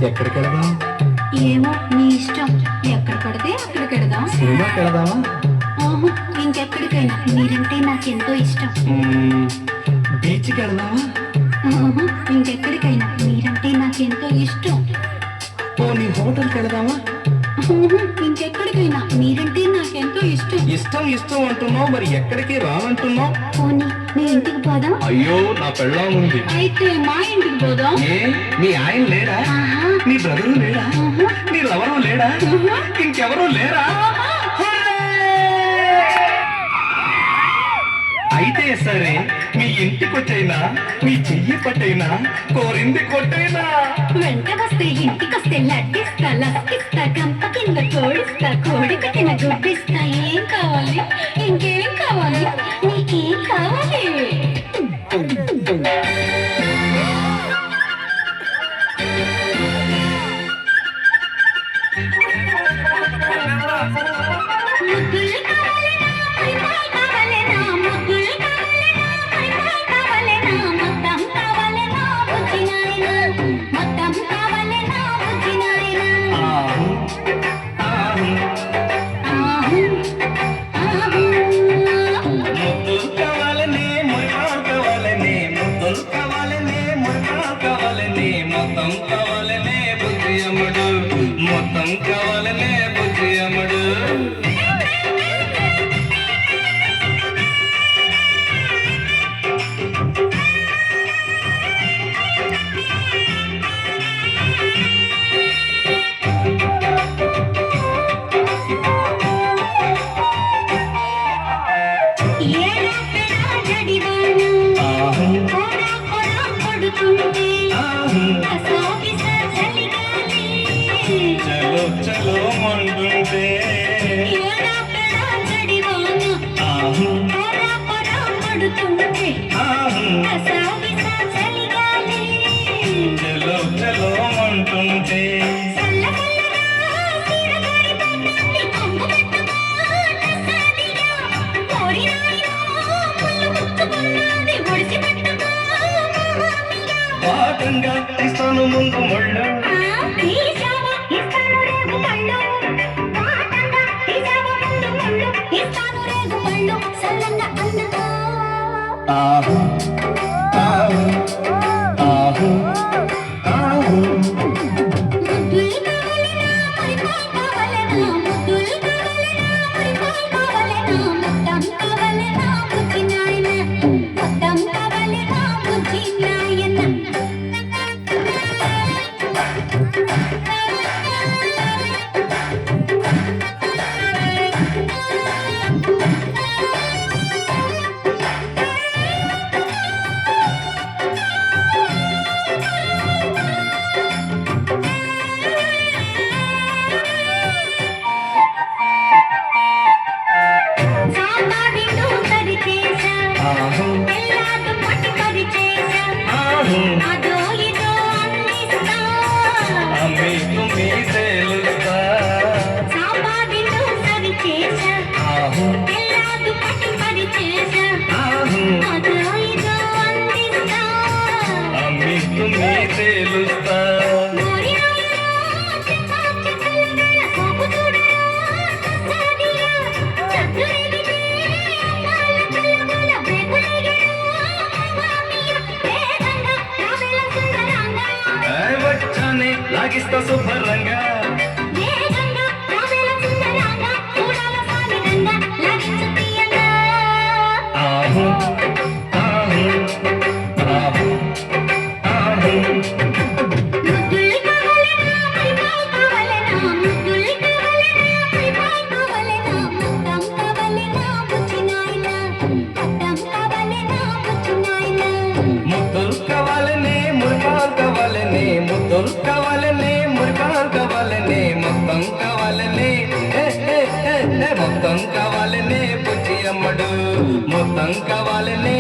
ఎక్కడికి వెళదాం? ఏమో నీ ఇష్టం. ఎక్కడ పడితే అక్కడికి వెళదాం. సినిమాకి వెళదామా? ఇంకెక్కడికైనా. మీరంటే నాకెంతో ఇష్టం. బీచ్కి వెళదామా? ఇంకెక్కడికైనా. మీరంటే నాకెంతో ఇష్టం. పోనీ హోటల్కి వెళదామా? ఇంకెక్కడికైనా. మీరంటే నాకెంతో ఇష్టం. ఇష్టం ఇష్టం అంటున్నావు, మరి ఎక్కడికి రానంటున్నావు? పోనీ మీ ఇంటికి పోదాం. అయ్యో, నా పెళ్ళాం ఉంది. అయితే మా ఇంటికి పోదాం. ఏ, మీ ఆయన లేడా? నీ బ్రదరు లేడా? నీ లవరు లేడా? ఇంకెవరూ లేరా? అయితే సరే, మీ ఇంటికొచ్చైనా మీ చెయ్యి పట్టైనా కోరింది కొట్టైనా. వెంట వస్తే ఇంటికొస్తే లడ్డిస్తా, లస్కిస్తా, గంప కింద కోడిస్తా, కోడి పెట్టిన గుడ్డిస్తా. ఏం కావాలి? ఇంకేం కావాలి? నీకేం కావాలి? మొత్తం కావాలనే బుద్ధి అమ్మడు. చలో చలో మంటుంటే చలో చలో మంటుంటే పాఠంగా ఇస్తాను ముందు ముళ్ళు. ఆహు ఆహు ఆహు ఆహు లాగిస్తా శుభ్రంగా ఆహు ఆహు ఆహు ఆహు ముద్దులు కావాలనే మురిపాలు కావాలనే ముద్దులు కావాలనే మురిపాలు కావాలనే మొత్తం కావాలనే మొత్తం కావాలనే బుజ్జి అమ్మడు మొత్తం కావాలనే